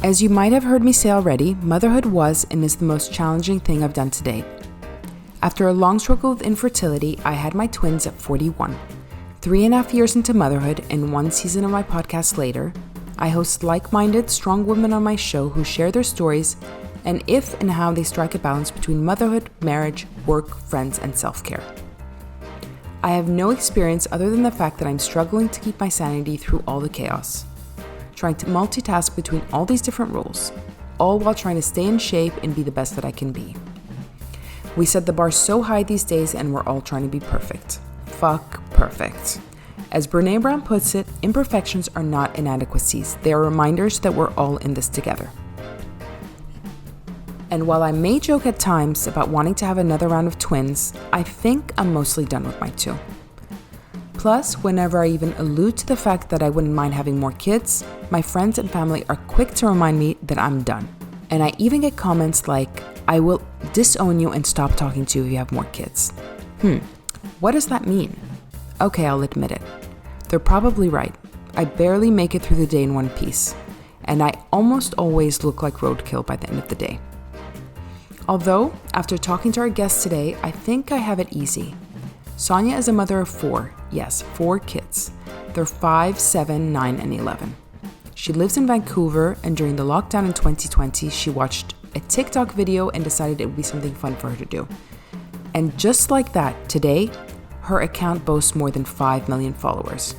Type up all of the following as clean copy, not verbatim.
As you might have heard me say already, motherhood was and is the most challenging thing I've done to date. After a long struggle with infertility, I had my twins at 41. 3.5 years into motherhood and 1 season of my podcast later, I host like-minded, strong women on my show who share their stories and if and how they strike a balance between motherhood, marriage, work, friends, and self-care. I have no experience other than the fact that I'm struggling to keep my sanity through all the chaos, trying to multitask between all these different roles, all while trying to stay in shape and be the best that I can be. We set the bar so high these days and we're all trying to be perfect. Fuck perfect. As Brené Brown puts it, imperfections are not inadequacies. They are reminders that we're all in this together. And while I may joke at times about wanting to have another round of twins, I think I'm mostly done with my 2. Plus, whenever I even allude to the fact that I wouldn't mind having more kids, my friends and family are quick to remind me that I'm done. And I even get comments like, I will disown you and stop talking to you if you have more kids. What does that mean? Okay, I'll admit it. They're probably right. I barely make it through the day in one piece. And I almost always look like roadkill by the end of the day. Although, after talking to our guest today, I think I have it easy. Sonia is a mother of 4, yes, 4 kids. They're 5, 7, 9, and 11. She lives in Vancouver, and during the lockdown in 2020, she watched a TikTok video and decided it would be something fun for her to do. And just like that, today, her account boasts more than 5 million followers.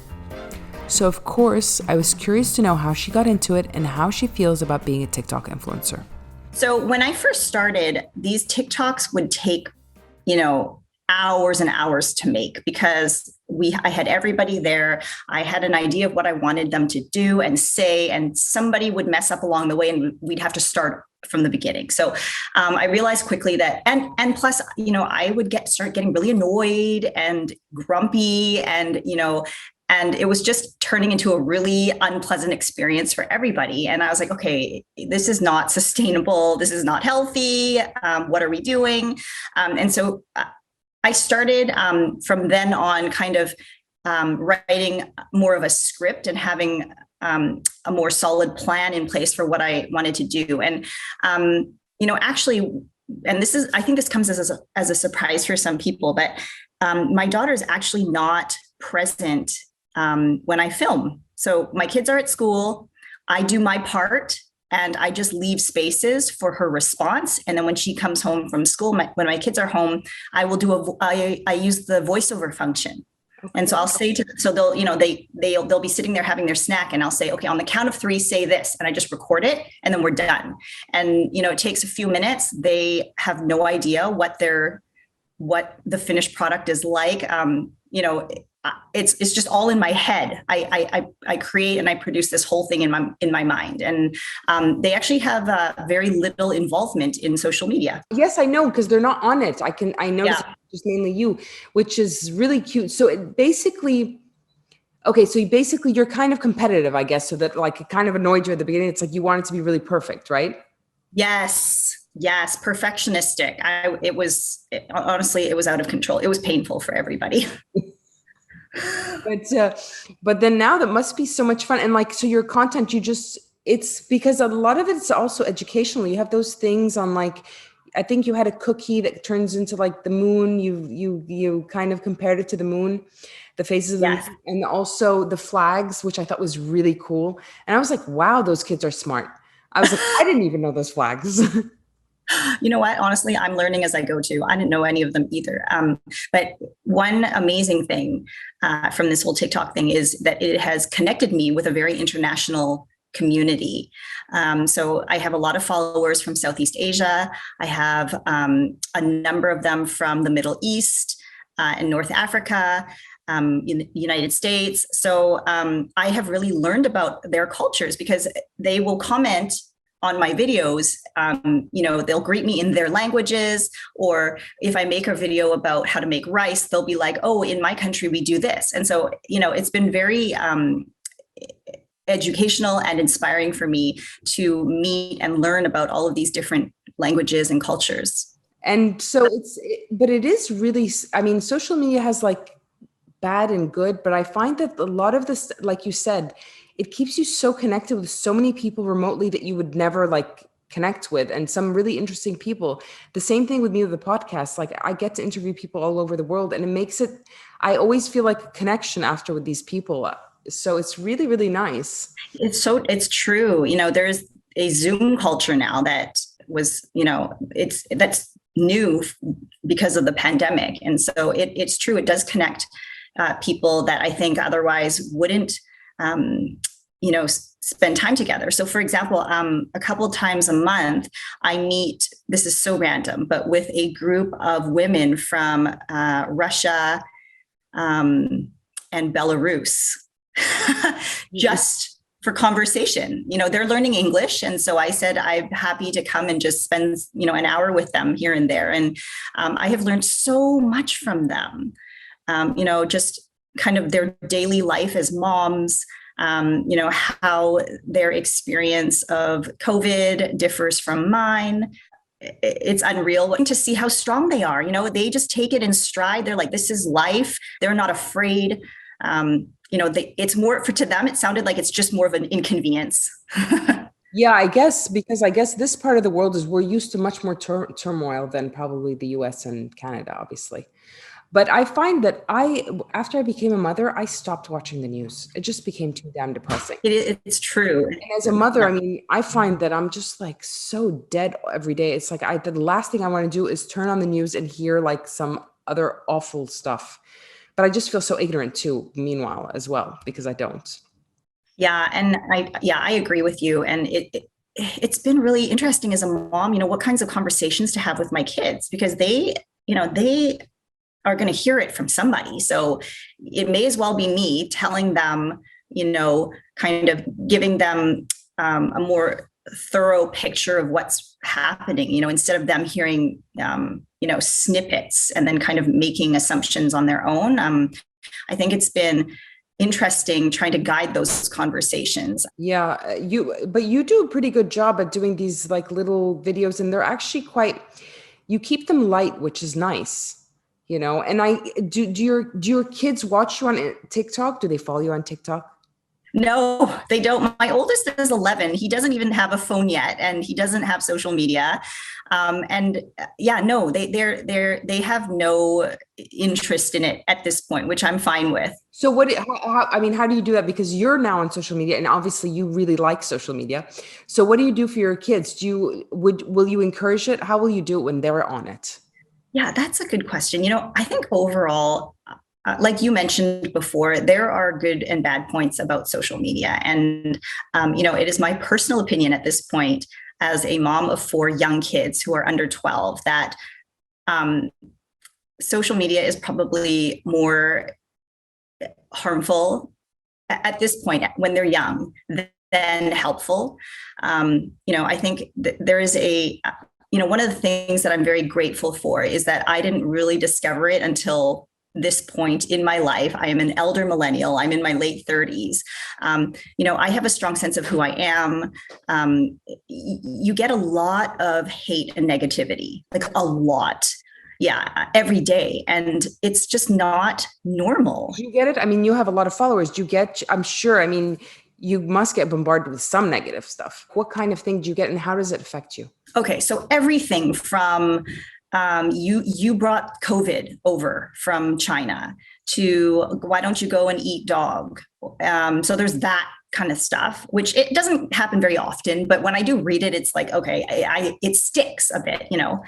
So of course, I was curious to know how she got into it and how she feels about being a TikTok influencer. So when I first started, these TikToks would take, hours and hours to make because I had everybody there. I had an idea of what I wanted them to do and say, and somebody would mess up along the way and we'd have to start from the beginning. So I realized quickly that, and plus, I would start getting really annoyed and grumpy and it was just turning into a really unpleasant experience for everybody. And I was like, okay, this is not sustainable. This is not healthy. What are we doing? And so I started from then on kind of writing more of a script and having a more solid plan in place for what I wanted to do. And, actually, and I think this comes as a surprise for some people, but my daughter is actually not present when I film. So my kids are at school, I do my part, and I just leave spaces for her response. And then when she comes home from school, when my kids are home, I will I use the voiceover function. Okay. And so I'll say so they'll be sitting there having their snack and I'll say, okay, on the count of 3, say this. And I just record it and then we're done. And, it takes a few minutes. They have no idea what the finished product is like. It's just all in my head. I create and I produce this whole thing in my mind, and they actually have very little involvement in social media. Yes, I know, because they're not on it. I notice just mainly you, which is really cute. So you're kind of competitive, I guess, so that it kind of annoyed you at the beginning. It's like you want it to be really perfect, right? Yes, perfectionistic. Honestly, it was out of control. It was painful for everybody. But then now that must be so much fun. And so your content, it's because a lot of it's also educational. You have those things on I think you had a cookie that turns into the moon. You kind of compared it to the moon, the faces of the moon, and also the flags, which I thought was really cool. And I was like, wow, those kids are smart. I was like, I didn't even know those flags. You know what? Honestly, I'm learning as I go too. I didn't know any of them either. But one amazing thing from this whole TikTok thing is that it has connected me with a very international community. So I have a lot of followers from Southeast Asia. I have a number of them from the Middle East and North Africa, in the United States. So I have really learned about their cultures because they will comment on my videos. They'll greet me in their languages, or if I make a video about how to make rice, they'll be like, oh, in my country, we do this. And so, it's been very educational and inspiring for me to meet and learn about all of these different languages and cultures. And so but it is really, social media has bad and good, but I find that a lot of this, like you said, it keeps you so connected with so many people remotely that you would never like connect with, and some really interesting people. The same thing with me with the podcast. Like I get to interview people all over the world, and it makes it, I always feel like a connection after with these people. So it's really, really nice. It's true. There's a Zoom culture now that was, that's new because of the pandemic. And so it's true. It does connect people that I think otherwise wouldn't, spend time together. So for example, a couple times a month, I meet, this is so random, but with a group of women from Russia and Belarus, just for conversation. They're learning English. And so I said, I'm happy to come and just spend, an hour with them here and there. And I have learned so much from them, just kind of their daily life as moms, how their experience of COVID differs from mine. It's unreal to see how strong they are. They just take it in stride. They're like, this is life. They're not afraid. It's more to them. It sounded like it's just more of an inconvenience. Yeah, I guess, because I guess this part of the world is we're used to much more turmoil than probably the US and Canada, obviously. But I find that after I became a mother, I stopped watching the news. It just became too damn depressing. It's true. And as a mother, I mean, I find that I'm just like so dead every day. It's like the last thing I want to do is turn on the news and hear like some other awful stuff. But I just feel so ignorant too, meanwhile, as well, because I don't. Yeah. And I agree with you. And it's been really interesting as a mom, what kinds of conversations to have with my kids, because they are going to hear it from somebody. So it may as well be me telling them, kind of giving them a more thorough picture of what's happening, instead of them hearing, snippets and then kind of making assumptions on their own. I think it's been interesting trying to guide those conversations. Yeah, but you do a pretty good job at doing these like little videos, and they're actually you keep them light, which is nice. And do your kids watch you on TikTok? Do they follow you on TikTok? No, they don't. My oldest is 11. He doesn't even have a phone yet, and he doesn't have social media. They have no interest in it at this point, which I'm fine with. So how do you do that? Because you're now on social media, and obviously you really like social media. So what do you do for your kids? Will you encourage it? How will you do it when they're on it? Yeah, that's a good question. I think overall, like you mentioned before, there are good and bad points about social media. And, it is my personal opinion at this point, as a mom of 4 young kids who are under 12, that social media is probably more harmful at this point when they're young than helpful. I think there is one of the things that I'm very grateful for is that I didn't really discover it until this point in my life. I am an elder millennial. I'm in my late 30s. I have a strong sense of who I am. You get a lot of hate and negativity, like a lot. Yeah, every day. And it's just not normal. Do you get it? I mean, you have a lot of followers. I'm sure, you must get bombarded with some negative stuff. What kind of thing do you get, and how does it affect you? Okay, so everything from you brought COVID over from China to why don't you go and eat dog? So there's that kind of stuff, which it doesn't happen very often, but when I do read it, it's like, okay, it sticks a bit, Yeah.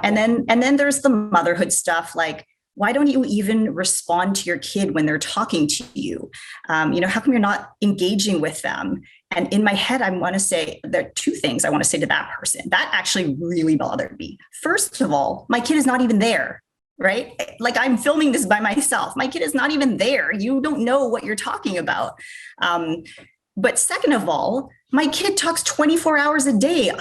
And then there's the motherhood stuff, like, why don't you even respond to your kid when they're talking to you? How come you're not engaging with them? And in my head, I want to say there are 2 things I want to say to that person. That actually really bothered me. First of all, my kid is not even there, right? Like, I'm filming this by myself. My kid is not even there. You don't know what you're talking about. But second of all, my kid talks 24 hours a day.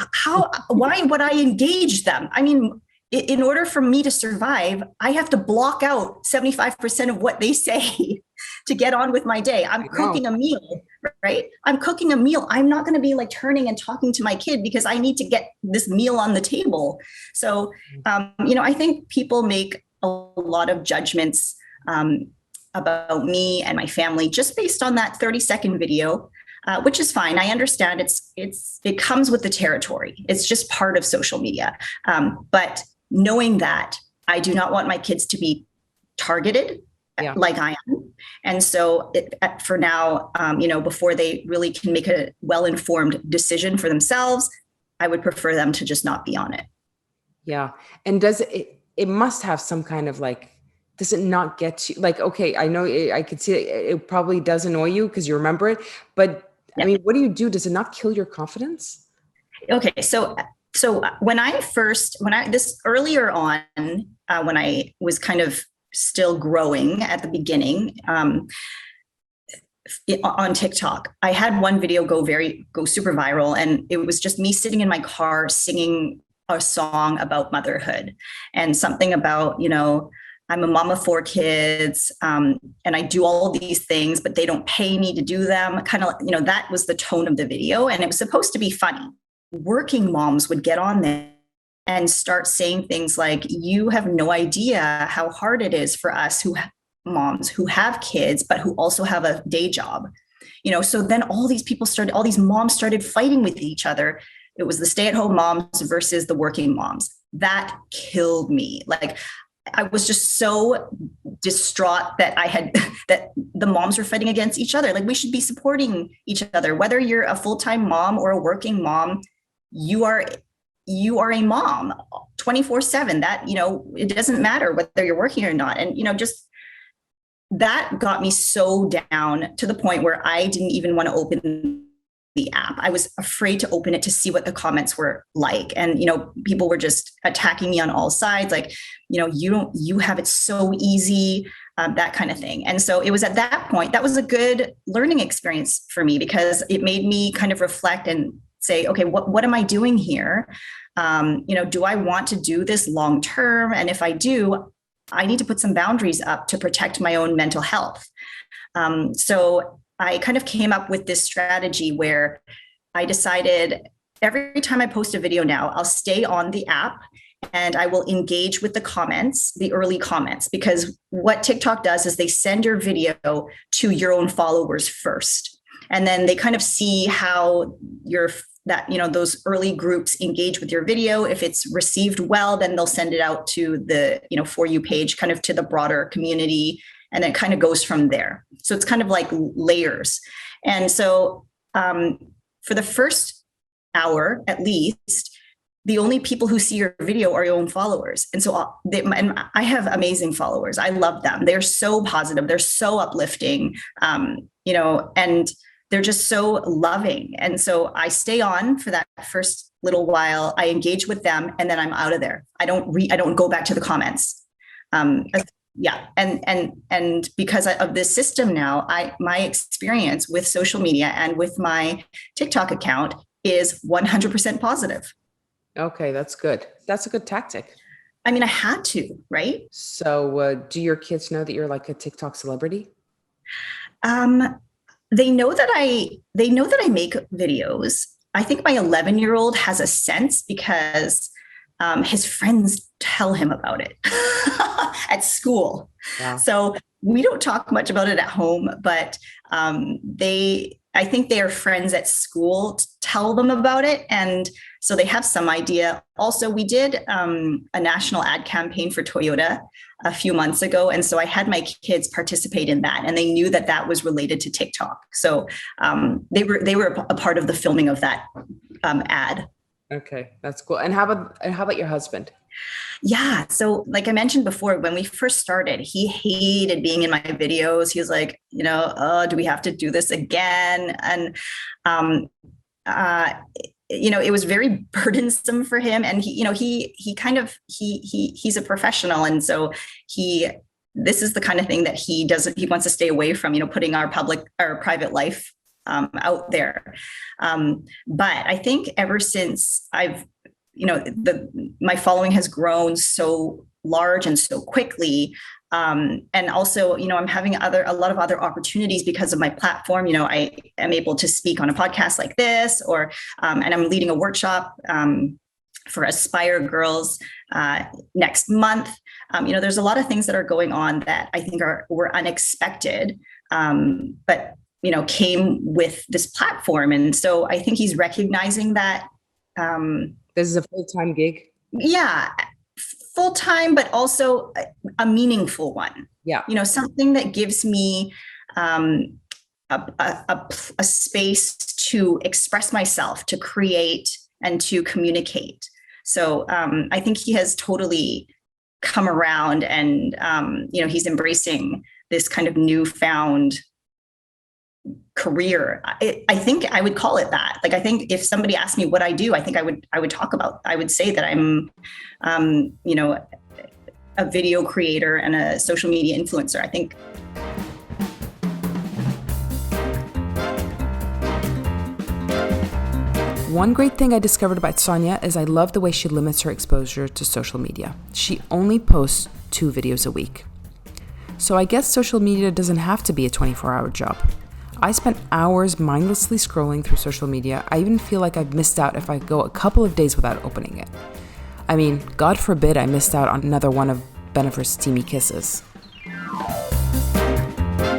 Why would I engage them? I mean, in order for me to survive, I have to block out 75% of what they say to get on with my day. I'm cooking a meal, right? I'm cooking a meal. I'm not going to be like turning and talking to my kid because I need to get this meal on the table. So, I think people make a lot of judgments about me and my family just based on that 30-second video, which is fine. I understand it comes with the territory. It's just part of social media. But knowing that I do not want my kids to be targeted like I am. And so for now, before they really can make a well-informed decision for themselves, I would prefer them to just not be on it. Yeah. And does it must have some kind of like, does it not get you? Like, okay, I know I could see it probably does annoy you because you remember it, but I mean, what do you do? Does it not kill your confidence? Okay. So when this earlier on, when I was kind of still growing at the beginning, on TikTok, I had one video go super viral, and it was just me sitting in my car singing a song about motherhood and something about, I'm a mom of 4 kids, and I do all these things, but they don't pay me to do them. Kind of, that was the tone of the video, and it was supposed to be funny. Working moms would get on there and start saying things like, you have no idea how hard it is for us moms who have kids, but who also have a day job. So then all these moms started fighting with each other. It was the stay-at-home moms versus the working moms. That killed me. Like, I was just so distraught that that the moms were fighting against each other. Like, we should be supporting each other. Whether you're a full-time mom or a working mom, you are a mom 24/7. That, it doesn't matter whether you're working or not. And, just that got me so down to the point where I didn't even want to open the app. I was afraid to open it to see what the comments were like. And, people were just attacking me on all sides. Like, you have it so easy, that kind of thing. And so it was at that point, that was a good learning experience for me, because it made me kind of reflect and say, okay, what am I doing here? Do I want to do this long term? And if I do, I need to put some boundaries up to protect my own mental health. So I kind of came up with this strategy where I decided every time I post a video now, I'll stay on the app and I will engage with the comments, the early comments, because what TikTok does is they send your video to your own followers first. And then they kind of see how those early groups engage with your video. If it's received well, then they'll send it out to the, For You page, kind of to the broader community. And then it kind of goes from there. So it's kind of like layers. And so for the first hour, at least, the only people who see your video are your own followers. And so and I have amazing followers. I love them. They're so positive. They're so uplifting, and they're just so loving. And so I stay on for that first little while. I engage with them, and then I'm out of there. I don't go back to the comments. Yeah. And because of this system now, my experience with social media and with my TikTok account is 100% positive. Okay. That's good. That's a good tactic. I mean, I had to, right? So do your kids know that you're like a TikTok celebrity? They know that I make videos. I think my 11-year-old has a sense because his friends tell him about it at school. Yeah. So we don't talk much about it at home, but I think their friends at school tell them about it. And so they have some idea. Also, we did a national ad campaign for Toyota a few months ago. And so I had my kids participate in that, and they knew that was related to TikTok. So they were a part of the filming of that ad. Okay, that's cool. And how about your husband? Yeah. So like I mentioned before, when we first started, he hated being in my videos. He was like, do we have to do this again? And, it was very burdensome for him. And he's a professional. And so this is the kind of thing that he wants to stay away from, putting our private life out there. But I think ever since my following has grown so large and so quickly. And also, I'm having a lot of other opportunities because of my platform. I am able to speak on a podcast like this, and I'm leading a workshop for Aspire Girls next month. There's a lot of things that are going on that I think were unexpected, but came with this platform. And so I think he's recognizing that. This is a full-time gig. Yeah, full time, but also a meaningful one. Yeah. Something that gives me a space to express myself, to create, and to communicate. So I think he has totally come around, and he's embracing this kind of newfound career. I think I would call it that. Like, I think if somebody asked me what I do, I think I would say that I'm, a video creator and a social media influencer. I think. One great thing I discovered about Sonia is I love the way she limits her exposure to social media. She only posts 2 videos a week. So I guess social media doesn't have to be a 24-hour job. I spent hours mindlessly scrolling through social media. I even feel like I've missed out if I go a couple of days without opening it. I mean, God forbid I missed out on another one of Bennifer's steamy kisses.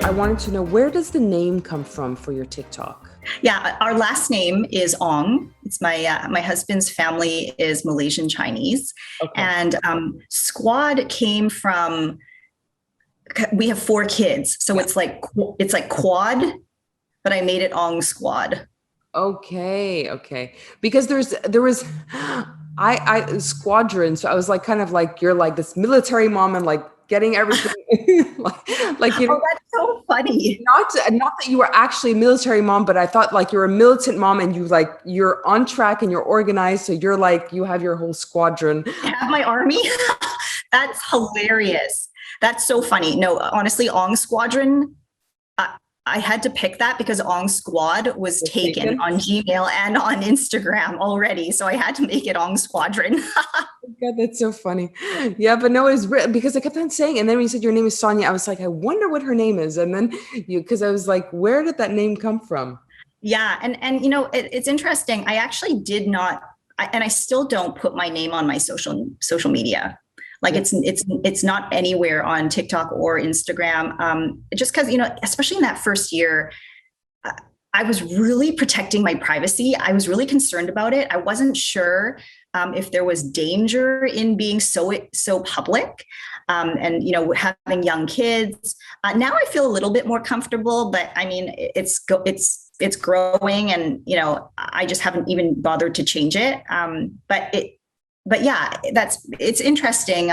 I wanted to know, where does the name come from for your TikTok? Yeah, our last name is Ong. It's my husband's family is Malaysian Chinese. Okay. And Squad came from, we have 4 kids. So it's like quad, but I made it Ong Squad. Okay. Because there was I squadron. So I was like, kind of like, you're like this military mom and like getting everything like Oh, that's so funny. Not that you were actually a military mom, but I thought like you're a militant mom and you're on track and you're organized. So you're like, you have your whole squadron. I have my army. That's hilarious. That's so funny. No, honestly, Ong Squadron, I had to pick that because Ong Squad was taken on Gmail and on Instagram already. So I had to make it Ong Squadron. God, that's so funny. Yeah, but no, it's because I kept on saying, and then when you said your name is Sonia, I was like, I wonder what her name is. And then because I was like, where did that name come from? Yeah. And it's interesting. I actually did not, and I still don't put my name on my social media. Like it's not anywhere on TikTok or Instagram. Just because, especially in that first year, I was really protecting my privacy. I was really concerned about it. I wasn't sure if there was danger in being so public, and having young kids. Now I feel a little bit more comfortable, but I mean it's growing, and I just haven't even bothered to change it. But yeah, it's interesting.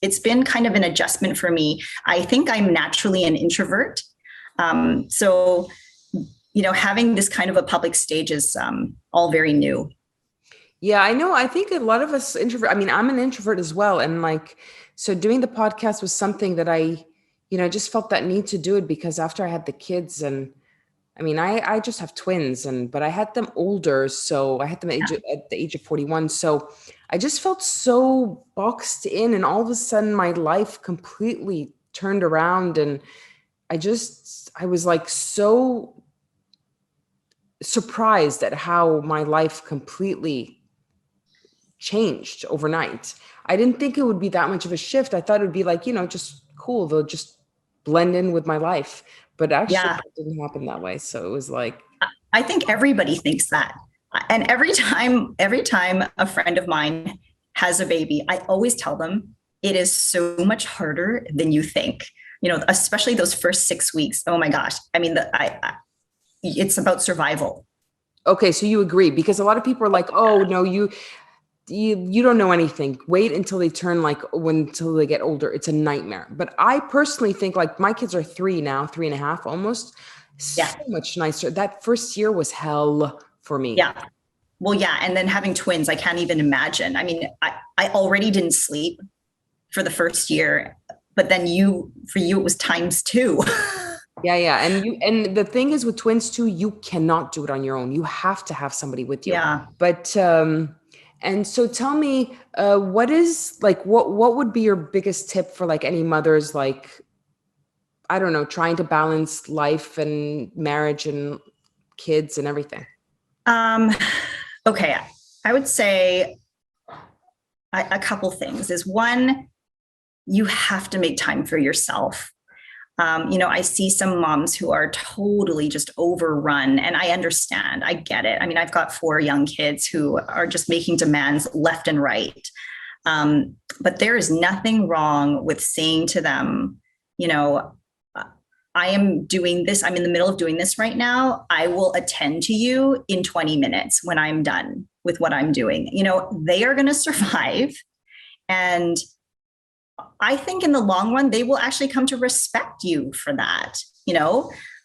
It's been kind of an adjustment for me. I think I'm naturally an introvert. So, having this kind of a public stage is all very new. Yeah, I know. I think a lot of us introvert. I mean, I'm an introvert as well. And so doing the podcast was something that I just felt that need to do it because after I had the kids, and I mean, I just have twins, but I had them older. So I had them at the age of 41. So I just felt so boxed in, and all of a sudden my life completely turned around, and I was like so surprised at how my life completely changed overnight. I didn't think it would be that much of a shift. I thought it would be like, just cool. They'll just blend in with my life. But actually it didn't happen that way. So it was like, I think everybody thinks that. And every time a friend of mine has a baby, I always tell them it is so much harder than you think, especially those first 6 weeks. Oh my gosh. I mean, it's about survival. Okay. So you agree, because a lot of people are like, oh no, you don't know anything. Wait until they turn until they get older. It's a nightmare. But I personally think my kids are 3 now, 3.5 almost. So much nicer. That first year was hell for me. Yeah. Well, yeah. And then having twins, I can't even imagine. I mean, I already didn't sleep for the first year, but then for you, it was times 2. Yeah. And the thing is with twins too, you cannot do it on your own. You have to have somebody with you. Yeah. But, and so tell me, what would be your biggest tip for any mothers, I don't know, trying to balance life and marriage and kids and everything? Okay. I would say a couple things is one, you have to make time for yourself. I see some moms who are totally just overrun, and I understand. I get it. I mean, I've got 4 young kids who are just making demands left and right. But there is nothing wrong with saying to them, I am doing this. I'm in the middle of doing this right now. I will attend to you in 20 minutes when I'm done with what I'm doing. They are going to survive. And I think in the long run, they will actually come to respect you for that.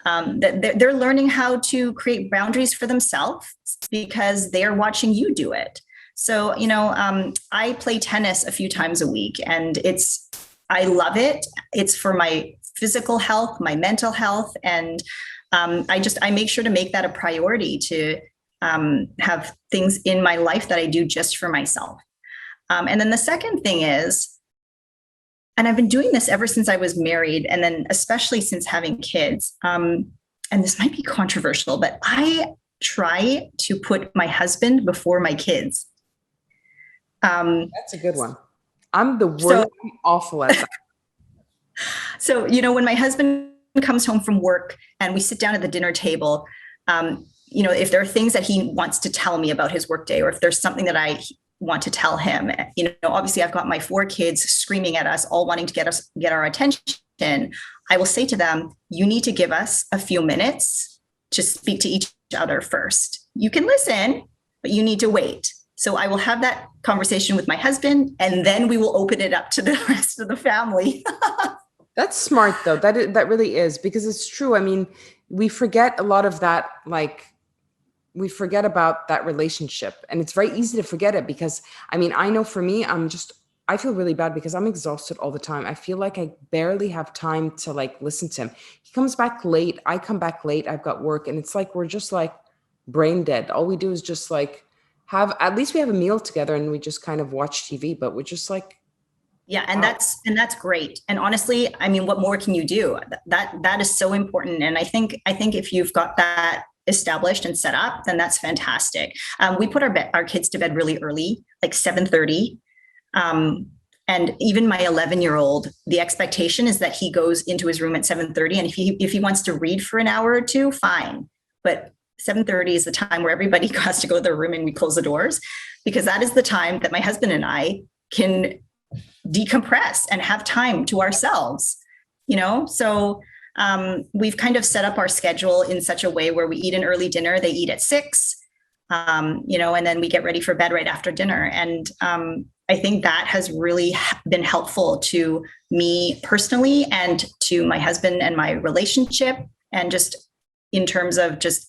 That they're learning how to create boundaries for themselves because they're watching you do it. So, I play tennis a few times a week, and I love it. It's for my physical health, my mental health. And I make sure to make that a priority to have things in my life that I do just for myself. And then the second thing is, and I've been doing this ever since I was married, and then especially since having kids. And this might be controversial, but I try to put my husband before my kids. That's a good one. I'm the worst. I'm awful at that. So, when my husband comes home from work and we sit down at the dinner table, if there are things that he wants to tell me about his workday, or if there's something that I want to tell him, obviously I've got my 4 kids screaming at us, all wanting to get our attention. I will say to them, you need to give us a few minutes to speak to each other first. You can listen, but you need to wait. So I will have that conversation with my husband, and then we will open it up to the rest of the family. That's smart, though. That really is, because it's true. I mean, we forget a lot of that, we forget about that relationship, and it's very easy to forget it because, I mean, I know for me, I feel really bad because I'm exhausted all the time. I feel like I barely have time to listen to him. He comes back late. I come back late. I've got work, and it's we're just brain dead. All we do is just at least we have a meal together and we just kind of watch TV, but we're just yeah. And that's great. And honestly, I mean, what more can you do? That is so important. And I think if you've got that established and set up, then that's fantastic. We put our kids to bed really early, 7:30. And even my 11-year-old, the expectation is that he goes into his room at 7:30. And if he wants to read for an hour or two, fine. But 7:30 is the time where everybody has to go to their room and we close the doors, because that is the time that my husband and I can decompress and have time to ourselves, So we've kind of set up our schedule in such a way where we eat an early dinner. They eat at 6, and then we get ready for bed right after dinner. And I think that has really been helpful to me personally and to my husband and my relationship, and just in terms of just,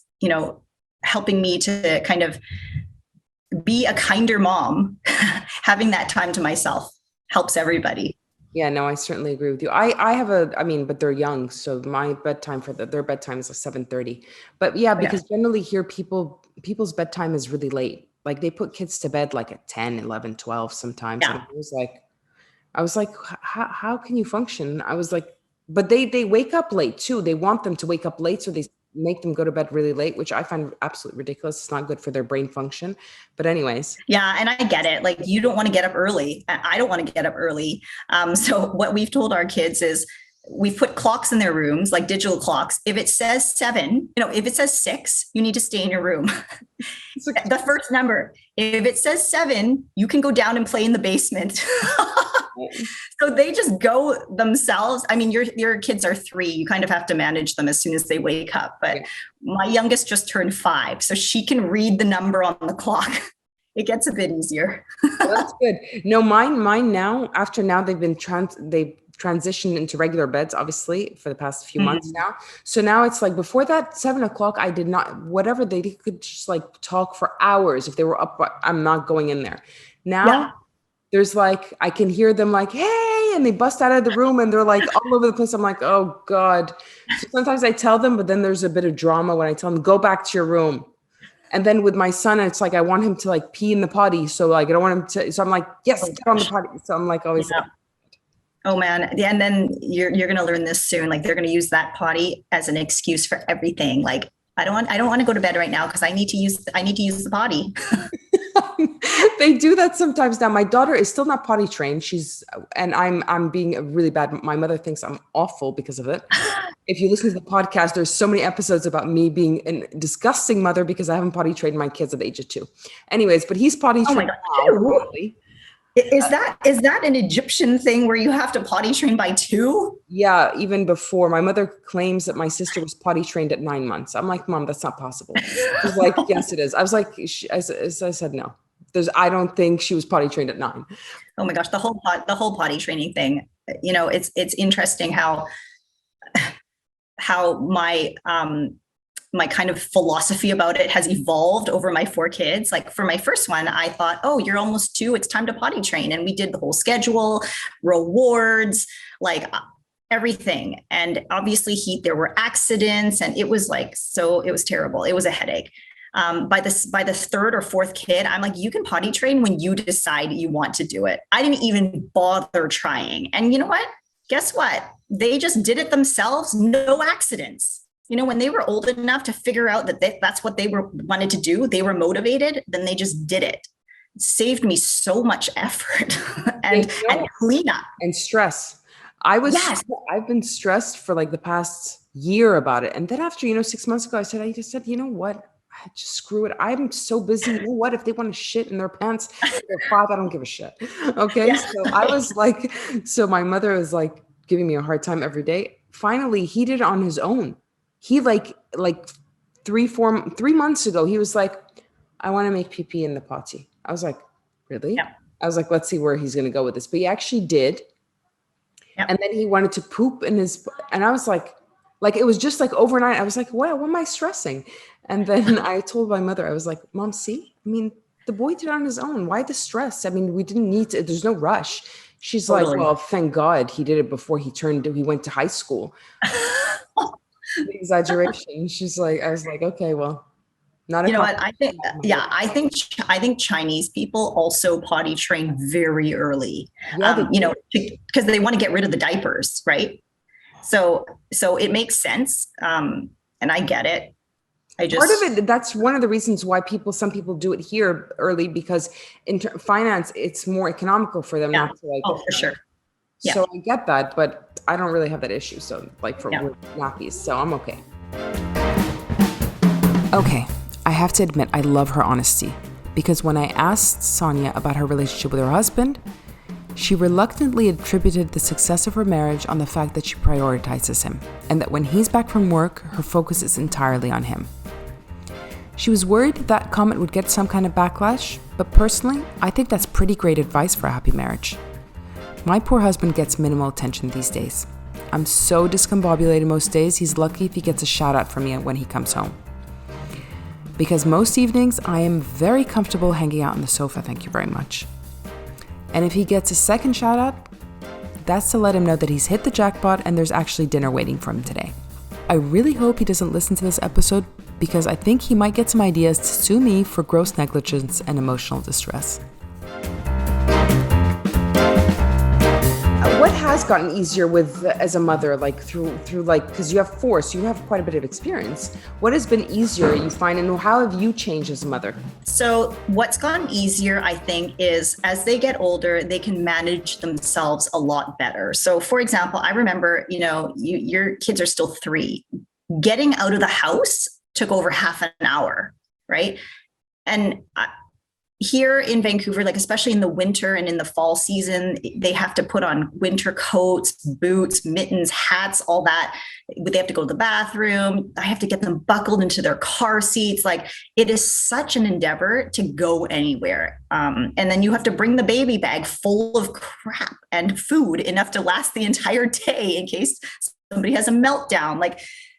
helping me to kind of be a kinder mom. Having that time to myself helps everybody. Yeah, no, I certainly agree with you. I have but they're young, so my bedtime their bedtime is 7:30. But yeah, because generally here people's bedtime is really late. They put kids to bed at 10, 11, 12 sometimes. Yeah. And I was like, how can you function? I was like, but they wake up late too. They want them to wake up late, so they make them go to bed really late, which I find absolutely ridiculous. It's not good for their brain function. But anyways. Yeah. And I get it. You don't want to get up early. I don't want to get up early. So what we've told our kids is we've put clocks in their rooms, digital clocks. If it says 7, if it says 6, you need to stay in your room. The first number. If it says 7, you can go down and play in the basement. So they just go themselves. I mean, your kids are 3. You kind of have to manage them as soon as they wake up. But my youngest just turned 5, so she can read the number on the clock. It gets a bit easier. Well, that's good. No, mine now, they've transitioned into regular beds, obviously, for the past few months now. So now it's before that 7:00, I did not, whatever, they could just talk for hours. If they were up, I'm not going in there. Now there's I can hear them hey, and they bust out of the room and they're all over the place. I'm oh God. So sometimes I tell them, but then there's a bit of drama when I tell them, go back to your room. And then with my son, it's I want him to pee in the potty. So I don't want him to, so I'm yes, get on the potty. So I'm always oh man. And then you're going to learn this soon. They're going to use that potty as an excuse for everything. I don't want to go to bed right now because I need to use the potty. They do that sometimes. Now, my daughter is still not potty trained. And I'm being really bad. My mother thinks I'm awful because of it. If you listen to the podcast, there's so many episodes about me being a disgusting mother because I haven't potty trained my kids at the age of 2. Anyways, but he's potty Oh my trained God. now, finally. Is that an Egyptian thing where you have to potty train by 2? Yeah, even before. My mother claims that my sister was potty trained at 9 months. I'm like, Mom, that's not possible. She's like, yes, it is. I was like, I said, no. I don't think she was potty trained at 9. Oh my gosh, the whole potty training thing. It's interesting how my kind of philosophy about it has evolved over my 4 kids. Like for my first one, I thought, oh, you're almost 2, it's time to potty train. And we did the whole schedule, rewards, like everything. And obviously there were accidents, and it was it was terrible. It was a headache. By the 3rd or 4th kid, I'm like, you can potty train when you decide you want to do it. I didn't even bother trying. And you know what? Guess what? They just did it themselves. No accidents. When they were old enough to figure out that that's what they wanted to do, they were motivated, then they just did it. It saved me so much effort and cleanup. And stress. I've been stressed for like the past year about it. And then after, 6 months ago, I just said, you know what? I just screw it. I'm so busy. You know what? If they want to shit in their pants, they're 5, I don't give a shit. Okay. Yeah. So I was like, my mother was like giving me a hard time every day. Finally, he did it on his own. He like 3 months ago, he was like, I want to make pee pee in the potty. I was like, really? Yeah. I was like, let's see where he's going to go with this. But he actually did. Yeah. And then he wanted to poop and I was like, it was just like overnight. I was like, what am I stressing? And then I told my mother, I was like, Mom, see, I mean, the boy did it on his own. Why the stress? I mean, we didn't need to, there's no rush. She's totally. Like, well, thank God he did it before he went to high school. The exaggeration. She's like, I was like, okay, well, not. You know what? I think Chinese people also potty train very early. Yeah, because they want to get rid of the diapers, right? So it makes sense, and I get it. Part of it, that's one of the reasons why some people do it here early, because in finance, it's more economical for them not to for sure. Yeah. So I get that, but I don't really have that issue. So for nappies, so I'm okay. Okay, I have to admit I love her honesty, because when I asked Sonia about her relationship with her husband, she reluctantly attributed the success of her marriage on the fact that she prioritizes him, and that when he's back from work, her focus is entirely on him. She was worried that comment would get some kind of backlash, but personally, I think that's pretty great advice for a happy marriage. My poor husband gets minimal attention these days. I'm so discombobulated most days, he's lucky if he gets a shout out from me when he comes home. Because most evenings, I am very comfortable hanging out on the sofa, thank you very much. And if he gets a second shout out, that's to let him know that he's hit the jackpot and there's actually dinner waiting for him today. I really hope he doesn't listen to this episode, because I think he might get some ideas to sue me for gross negligence and emotional distress. What has gotten easier as a mother, through because you have 4, so you have quite a bit of experience. What has been easier, you find, and how have you changed as a mother? So what's gotten easier, I think, is as they get older, they can manage themselves a lot better. So for example, I remember, your kids are still 3. Getting out of the house took over half an hour, right? And here in Vancouver, especially in the winter and in the fall season, they have to put on winter coats, boots, mittens, hats, all that. They have to go to the bathroom. I have to get them buckled into their car seats. It is such an endeavor to go anywhere. And then you have to bring the baby bag full of crap and food, enough to last the entire day in case somebody has a meltdown.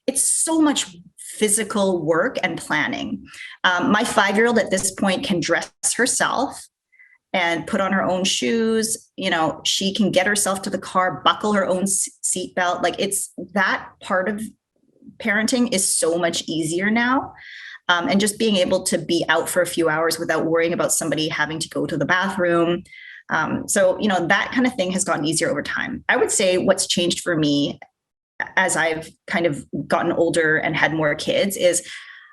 It's so much physical work and planning. My 5-year-old at this point can dress herself and put on her own shoes. She can get herself to the car, buckle her own seatbelt. It's that part of parenting is so much easier now. And just being able to be out for a few hours without worrying about somebody having to go to the bathroom. So that kind of thing has gotten easier over time. I would say what's changed for me as I've kind of gotten older and had more kids is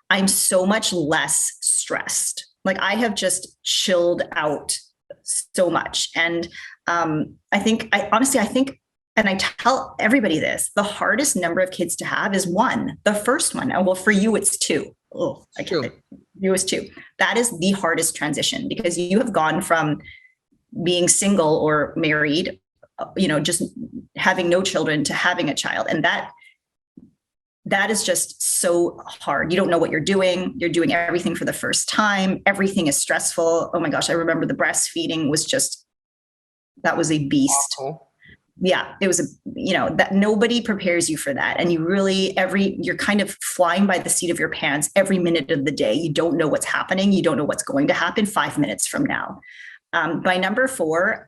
I'm so much less stressed. Like I have just chilled out so much. And I think, and I tell everybody this, the hardest number of kids to have is one, the first one. Oh, well, for you, it's two. Oh, I can't. You was two. That is the hardest transition because you have gone from being single or married, just having no children to having a child. And that is just so hard. You don't know what you're doing. You're doing everything for the first time. Everything is stressful. Oh my gosh. I remember the breastfeeding was that was a beast. Awful. Yeah, it was that nobody prepares you for that. And you're kind of flying by the seat of your pants every minute of the day. You don't know what's happening. You don't know what's going to happen 5 minutes from now. By number 4,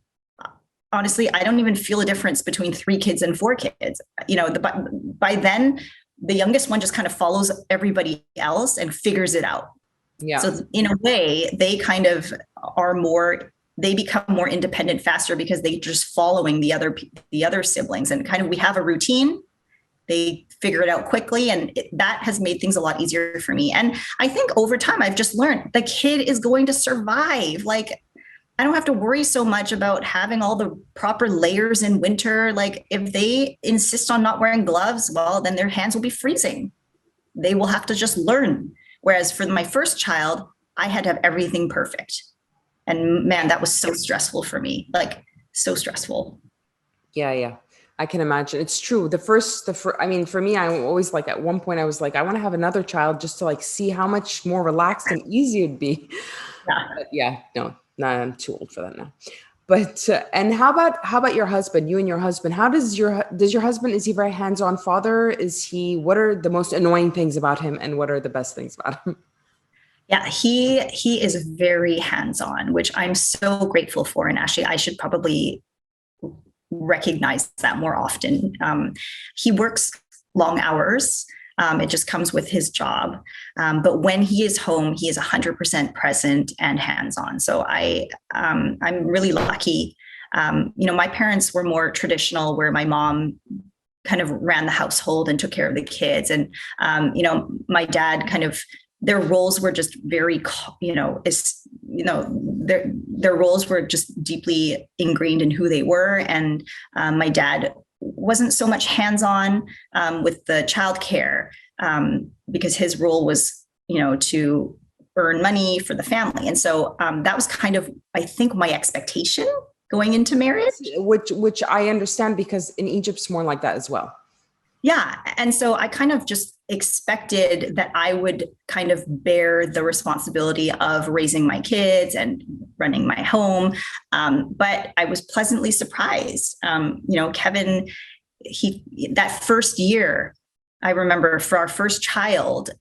honestly, I don't even feel a difference between 3 kids and 4 kids. By then, the youngest one just kind of follows everybody else and figures it out. Yeah. So in a way, they kind of they become more independent faster because they're just following the other siblings, and kind of we have a routine. They figure it out quickly, and that has made things a lot easier for me. And I think over time, I've just learned the kid is going to survive. Like I don't have to worry so much about having all the proper layers in winter. Like if they insist on not wearing gloves, well, then their hands will be freezing. They will have to just learn. Whereas for my first child, I had to have everything perfect. And man, that was so stressful for me, like so stressful. Yeah. I can imagine. It's true. I mean, for me, I always like, at one point I was like, I want to have another child just to like see how much more relaxed and easy it'd be. Yeah. But yeah, no, I'm too old for that now. But, and how about your husband, you and your husband, does your husband, is he a very hands-on father? What are the most annoying things about him and what are the best things about him? Yeah, he is very hands-on, which I'm so grateful for. And actually, I should probably recognize that more often. He works long hours. It just comes with his job. But when he is home, he is 100% present and hands-on. So I'm really lucky. My parents were more traditional, where my mom kind of ran the household and took care of the kids. And, my dad kind of, their roles were just very, their roles were just deeply ingrained in who they were. And my dad wasn't so much hands-on with the childcare because his role was, to earn money for the family. And so that was kind of, I think, my expectation going into marriage. Which I understand because in Egypt it's more like that as well. Yeah. And so I kind of just expected that I would kind of bear the responsibility of raising my kids and running my home. But I was pleasantly surprised. Kevin, that first year, I remember for our first child,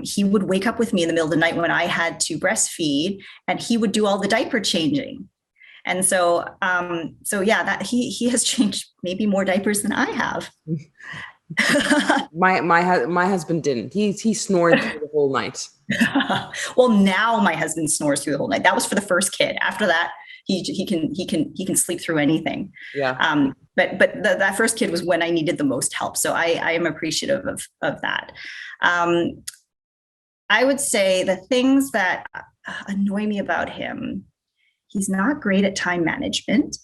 he would wake up with me in the middle of the night when I had to breastfeed, and he would do all the diaper changing. And so yeah, that he has changed maybe more diapers than I have. my husband didn't. He snored through the whole night. Well, now my husband snores through the whole night. That was for the first kid. After that, he can sleep through anything. Yeah. But that first kid was when I needed the most help. So I am appreciative of that. I would say the things that annoy me about him, he's not great at time management.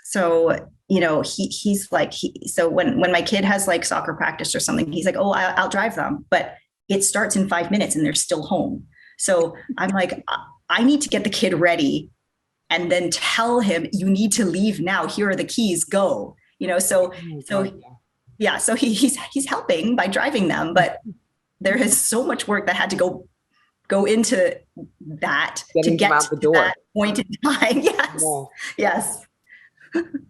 So, he's like, so when my kid has like soccer practice or something, he's like, oh, I'll drive them, but it starts in 5 minutes and they're still home. So I'm like, I need to get the kid ready and then tell him, you need to leave now. Here are the keys, go, so he's helping by driving them, but there is so much work that had to go into that to get to that point in time. Yes. Yeah. Yes.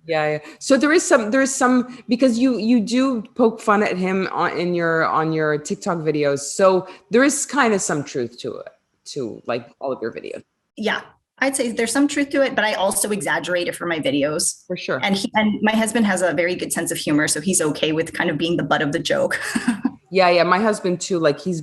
Yeah. So there is some because you do poke fun at him on your TikTok videos. So there is kind of some truth to it, to like all of your videos. Yeah. I'd say there's some truth to it, but I also exaggerate it for my videos. For sure. And my husband has a very good sense of humor, so he's okay with kind of being the butt of the joke. Yeah. My husband too. Like he's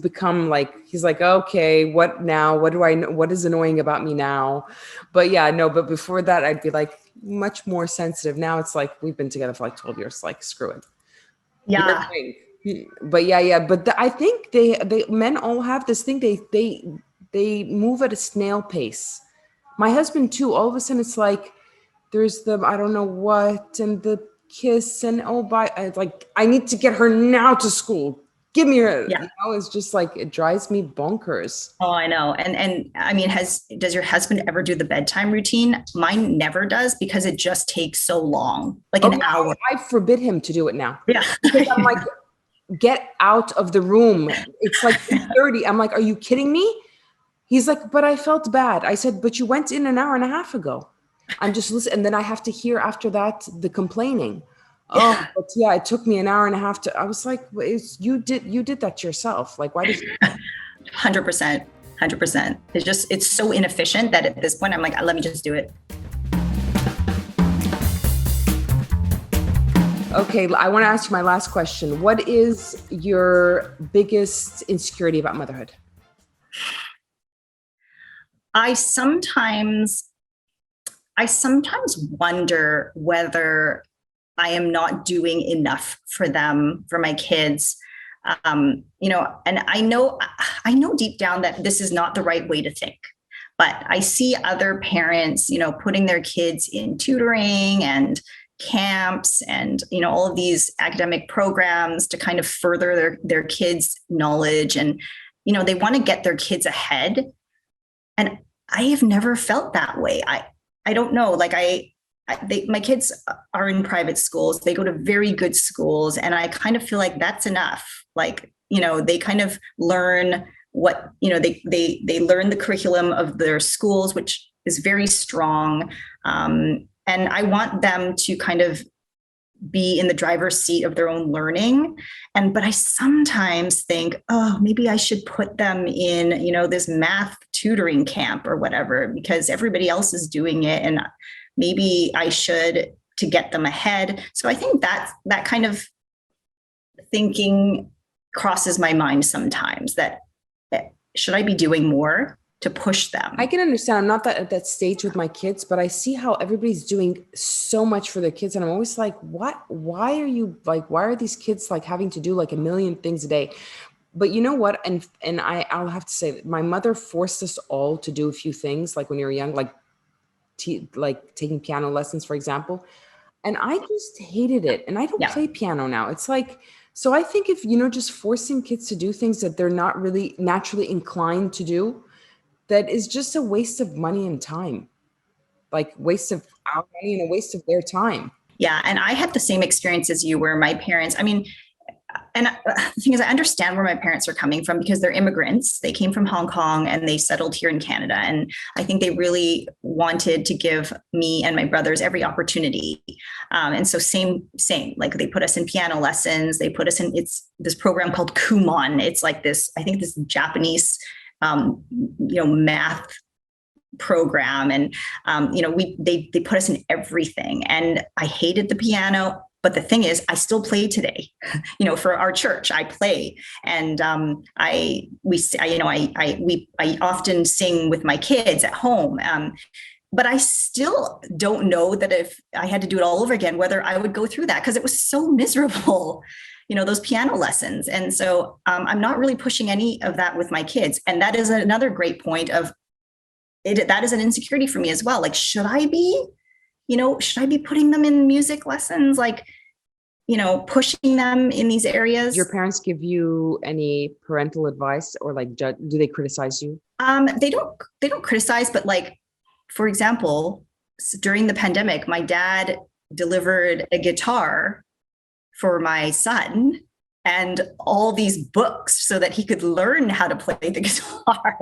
like, okay, what now? What do I know? What is annoying about me now? But yeah, no. But before that, I'd be like much more sensitive. Now it's like we've been together for like 12 years. Like screw it. Yeah. But yeah. But I think they men all have this thing. They they move at a snail pace. My husband too, all of a sudden it's like there's the I don't know what and the kiss and I need to get her now to school. Give me her, Yeah. it's just like it drives me bonkers. Oh, I know. And I mean, does your husband ever do the bedtime routine? Mine never does because it just takes so long, like Oh, an hour. I forbid him to do it now. Yeah. Because I'm like, get out of the room. It's like 30. I'm like, are you kidding me? He's like, but I felt bad. I said, but you went in an hour and a half ago. I'm just listening. And then I have to hear after that the complaining. Oh, Yeah. but yeah, it took me an hour and a half to, I was like, you did that to yourself. Like, why did you? 100%. 100%. It's so inefficient that at this point I'm like, let me just do it. Okay, I want to ask you my last question. What is your biggest insecurity about motherhood? I sometimes wonder whether I am not doing enough for them, for my kids. And I know deep down that this is not the right way to think, but I see other parents, putting their kids in tutoring and camps and, all of these academic programs to kind of further their kids' knowledge. And, they want to get their kids ahead. And I have never felt that way. I don't know. Like my kids are in private schools. They go to very good schools. And I kind of feel like that's enough. Like, they kind of learn what, they learn the curriculum of their schools, which is very strong. And I want them to kind of be in the driver's seat of their own learning. But I sometimes think, oh, maybe I should put them in, this math tutoring camp or whatever, because everybody else is doing it. And maybe I should to get them ahead. So I think that kind of thinking crosses my mind sometimes that should I be doing more to push them? I can understand. I'm not at that stage with my kids, but I see how everybody's doing so much for their kids. And I'm always like, what? Why are these kids like having to do like a million things a day? But you know what? And I'll have to say that my mother forced us all to do a few things, like when you were young, like taking piano lessons, for example. And I just hated it. And I don't play piano now. It's like, so I think if, just forcing kids to do things that they're not really naturally inclined to do, that is just a waste of money and time, like waste of our money and a waste of their time. Yeah. And I had the same experience as you where my parents, and the thing is, I understand where my parents are coming from because they're immigrants. They came from Hong Kong and they settled here in Canada. And I think they really wanted to give me and my brothers every opportunity. And so same, like they put us in piano lessons. They put us in, it's this program called Kumon. It's like this, I think this Japanese, math program. And, they put us in everything. And I hated the piano. But the thing is, I still play today, for our church, I play. And I often sing with my kids at home. But I still don't know that if I had to do it all over again, whether I would go through that because it was so miserable, those piano lessons. And so I'm not really pushing any of that with my kids. And that is another great point of it. That is an insecurity for me as well. Like, should I be putting them in music lessons, like, pushing them in these areas? Do your parents give you any parental advice or like, do they criticize you? They don't criticize, but like, for example, during the pandemic, my dad delivered a guitar for my son and all these books so that he could learn how to play the guitar.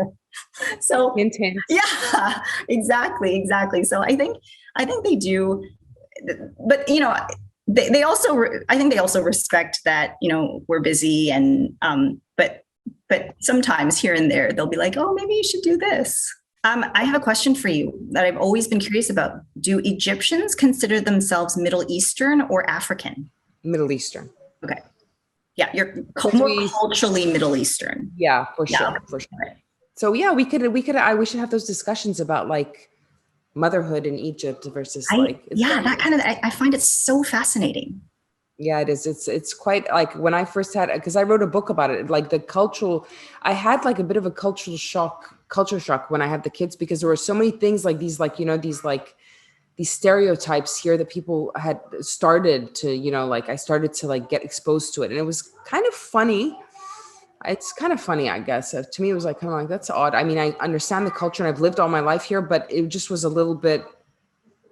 So intense. Yeah, exactly. So I think they do, but they also, I think they also respect that, we're busy and, but sometimes here and there, they'll be like, oh, maybe you should do this. I have a question for you that I've always been curious about. Do Egyptians consider themselves Middle Eastern or African? Middle Eastern. Okay. Yeah. You're more culturally Middle Eastern. Yeah, for sure. For sure. Right. So yeah, we should have those discussions about like motherhood in Egypt versus that kind of, I find it so fascinating. Yeah, it is. It's quite like when I first had, because I wrote a book about it, like the cultural, I had like a bit of a culture shock when I had the kids, because there were so many things like these, like, these stereotypes here that people had started to, like I started to like get exposed to it. And it was kind of funny. It's kind of funny, I guess. To me, it was like, kind of like, that's odd. I mean, I understand the culture and I've lived all my life here, but it just was a little bit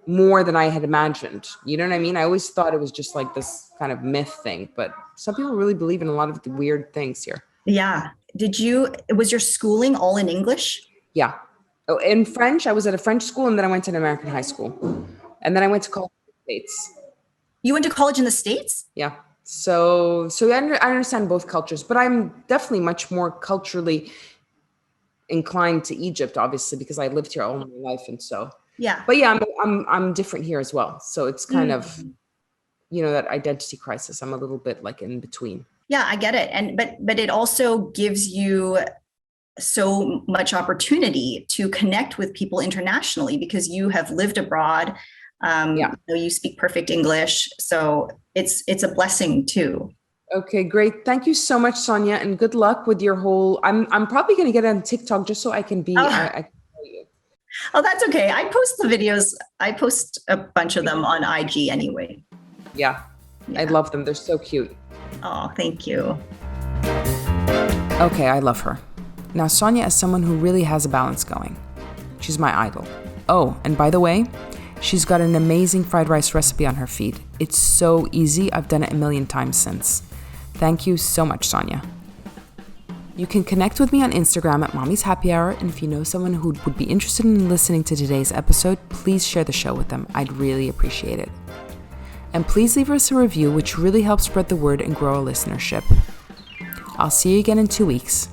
more than I had imagined. You know what I mean? I always thought it was just like this kind of myth thing, but some people really believe in a lot of the weird things here. Yeah. Was your schooling all in English? Yeah. Oh, in French, I was at a French school, and then I went to an American high school. And then I went to college in the States. You went to college in the States? Yeah. So I understand both cultures, but I'm definitely much more culturally inclined to Egypt, obviously, because I lived here all my life. And so, Yeah. but yeah, I'm different here as well. So it's kind of, that identity crisis. I'm a little bit like in between. Yeah, I get it. But it also gives you so much opportunity to connect with people internationally because you have lived abroad. You speak perfect English. So it's a blessing too. Okay, great. Thank you so much, Sonia, and good luck with your whole. I'm probably going to get on TikTok just so I can be. Oh. I can tell you. Oh, that's okay. I post the videos. I post a bunch of them on IG anyway. Yeah, I love them. They're so cute. Oh, thank you. Okay, I love her. Now, Sonia is someone who really has a balance going. She's my idol. Oh, and by the way, she's got an amazing fried rice recipe on her feed. It's so easy. I've done it a million times since. Thank you so much, Sonia. You can connect with me on Instagram at Mommy's Happy Hour, and if you know someone who would be interested in listening to today's episode, please share the show with them. I'd really appreciate it. And please leave us a review, which really helps spread the word and grow our listenership. I'll see you again in 2 weeks.